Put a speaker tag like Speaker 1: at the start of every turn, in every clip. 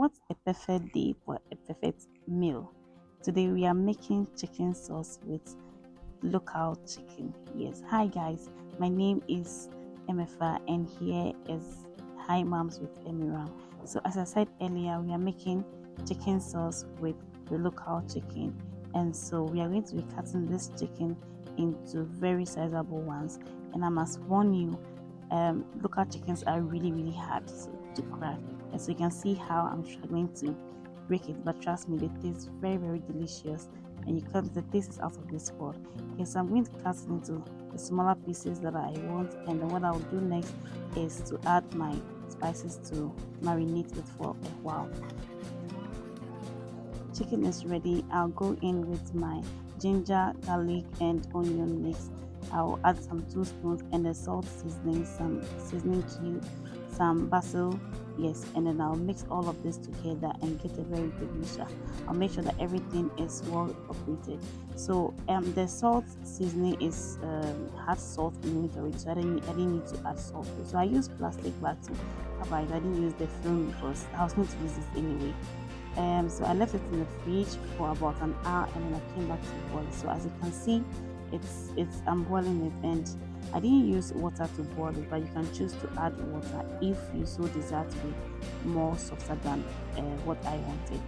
Speaker 1: What's a perfect day for a perfect meal? Today we are making chicken sauce with local chicken. Yes, hi guys, my name is Emefa and here is Hi Moms with Emiram. So as I said earlier, we are making chicken sauce with the local chicken, and so we are going to be cutting this chicken into very sizable ones. And I must warn you, local chickens are really hard to crack, and so you can see how I'm struggling to break it, but trust me, they taste very delicious, and you can the taste is out of this world. Okay, so I'm going to cut it into the smaller pieces that I want, and then what I'll do next is to add my spices to marinate it for a while. Chicken is ready. I'll go in with my ginger, garlic and onion mix. I'll add some 2 spoons and the salt seasoning, some seasoning cube, some basil, yes, and then I'll mix all of this together and get a very good mixture. I'll make sure that everything is well incorporated. So the salt seasoning is has salt in it already, so I didn't need to add salt. So I used plastic bag to cover it. I didn't use the film because I was going to use this anyway. So I left it in the fridge for about an hour, and then I came back to boil. So as you can see, I'm boiling it, and I didn't use water to boil it, but you can choose to add water if you so desire to be more softer than what I wanted.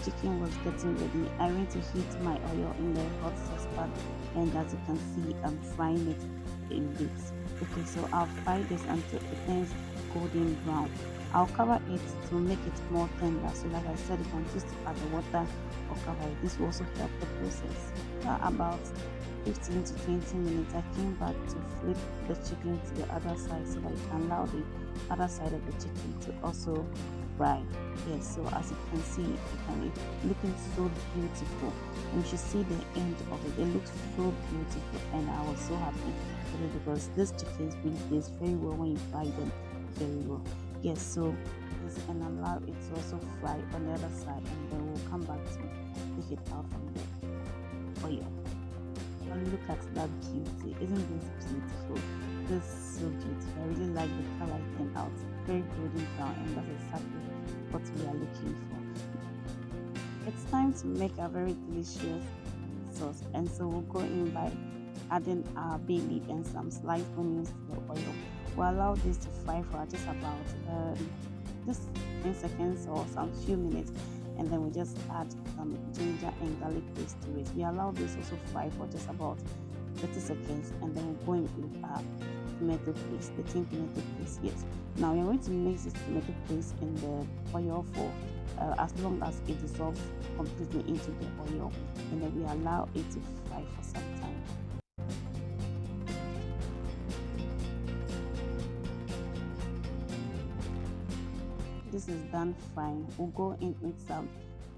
Speaker 1: Chicken was getting ready. I went to heat my oil in the hot saucepan, and as you can see, I'm frying it in bits. Okay, so I'll fry this until it turns golden brown. I'll cover it to make it more tender. So like I said, you can choose to add the water or cover it. This will also help the process. About 15 to 20 minutes, I came back to flip the chicken to the other side so that you can allow the other side of the chicken to also fry. Yes, so as you can see, it's looking so beautiful, and you should see the end of it. It looks so beautiful, and I was so happy with it because this chicken really tastes very well when you fry them very well. Yes, so this, and allow it to also fry on the other side, and then we'll come back to take it out from the oil. And look at that beauty. Isn't this beautiful? This is so beautiful. I really like the color it came out. Very golden brown, and that's exactly what we are looking for. It's time to make a very delicious sauce, and so we'll go in by adding our bay leaf and some sliced onions to the oil. We'll allow this to fry for just about just 10 seconds or some few minutes, and then we just add some ginger and garlic paste to it. We allow this also fry for just about 30 seconds, and then we'll go in with our tomato paste, the tin tomato paste. Yes. Now we're going to mix this tomato paste in the oil for as long as it dissolves completely into the oil, and then we allow it to fry for some time. This is done frying. We'll go in with some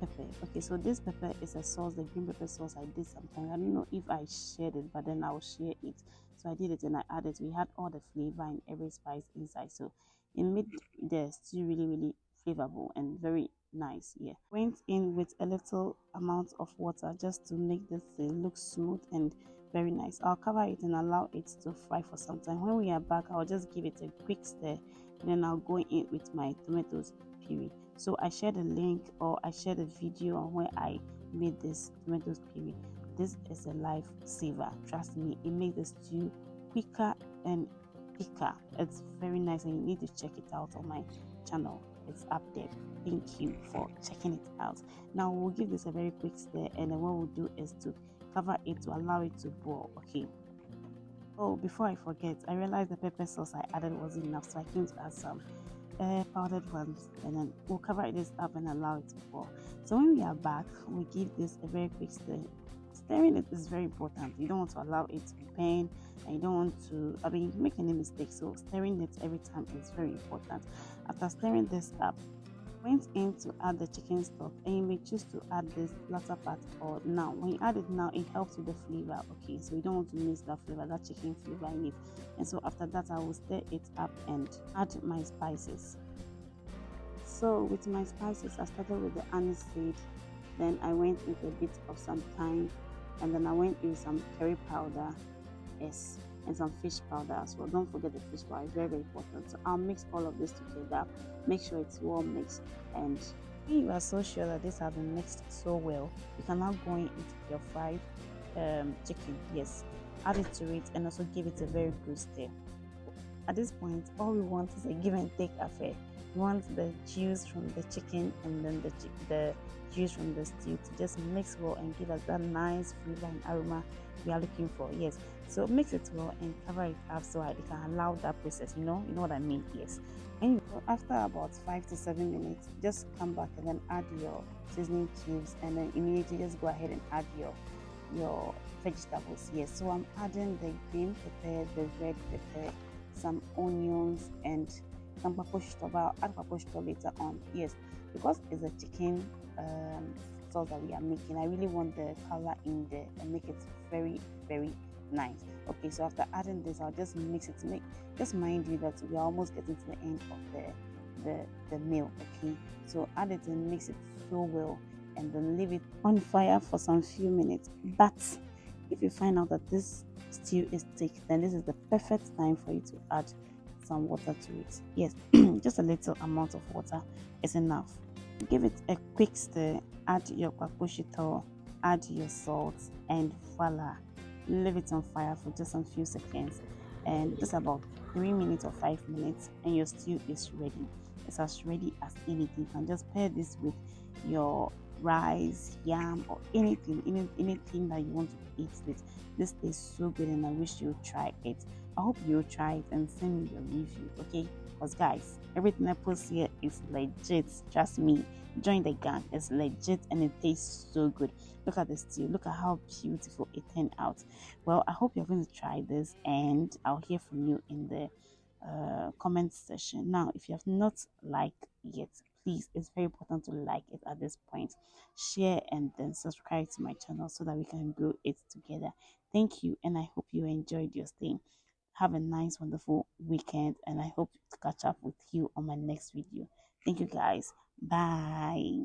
Speaker 1: pepper. Okay, so this pepper is a sauce, the green pepper sauce I did sometimes. I don't know if I shared it, but then I'll share it. So I did it and I added. We had all the flavor and every spice inside, so it made the stew really flavorful and very nice. Yeah, went in with a little amount of water just to make this thing look smooth and very nice. I'll cover it and allow it to fry for some time. When we are back, I'll just give it a quick stir, and then I'll go in with my tomatoes puree. So I shared a link, or I shared a video on where I made this tomatoes puree. This is a lifesaver. Trust me, it makes the stew quicker and thicker. It's very nice, and you need to check it out on my channel. It's up there. Thank you for checking it out. Now we'll give this a very quick stir, and then what we'll do is to cover it to allow it to boil. Okay. Oh, before I forget, I realized the pepper sauce I added wasn't enough, so I came to add some powdered ones, and then we'll cover this up and allow it to boil. So when we are back, we give this a very quick stir. Stirring it is very important. You don't want to allow it to burn, and you don't want to, you can make any mistake, so stirring it every time is very important. After stirring this up, went in to add the chicken stock, and you may choose to add this latter part or now. When you add it now, it helps with the flavor. Okay, so you don't want to miss that flavor, that chicken flavor in it. And so after that, I will stir it up and add my spices. So with my spices, I started with the anise seed, then I went with a bit of some thyme, and then I went with some curry powder, yes, and some fish powder as well. Don't forget the fish powder, it's very important. So I'll mix all of this together, make sure it's well mixed, and When you are so sure that this has been mixed so well, you can now go into your fried chicken. Yes, add it to it and also give it a very good stir. At this point, all we want is a give and take affair. We want the juice from the chicken and then the juice from the stew to just mix well and give us that nice flavor and aroma we are looking for. Yes, so mix it well and cover it up so it can allow that process. You know what I mean. Yes. And after about 5 to 7 minutes, just come back and then add your seasoning cubes, and then immediately just go ahead and add your vegetables. Yes, so I'm adding the green pepper, the red pepper, some onions, and some Kpakposhito. But I'll add Kpakposhito later on. Yes, because it's a chicken sauce that we are making, I really want the color in there and make it very, very nice. Okay, so after adding this, I'll just mix it to make. Just mind you that we are almost getting to the end of the meal. Okay, so add it and mix it so well, and then leave it on fire for some few minutes. But if you find out that this stew is thick, then this is the perfect time for you to add some water to it. Yes, just a little amount of water is enough. Give it a quick stir, add your Kpakposhito, add your salt, and voila, leave it on fire for just some few seconds, and just about 3 minutes or 5 minutes, and your stew is ready. It's as ready as anything. You can just pair this with your rice, yam, or anything that you want to eat with. This tastes so good, and I wish you would try it. I hope you'll try it and send me your review, okay? Because guys, everything I post here is legit. Trust me. Join the gang. It's legit and it tastes so good. Look at the stew. Look at how beautiful it turned out. Well, I hope you're going to try this, and I'll hear from you in the comment section. Now, if you have not liked yet, please, it's very important to like it at this point, share, and then subscribe to my channel so that we can grow it together. Thank you, and I hope you enjoyed your stay. Have a nice, wonderful weekend, and I hope to catch up with you on my next video. Thank you, guys. Bye.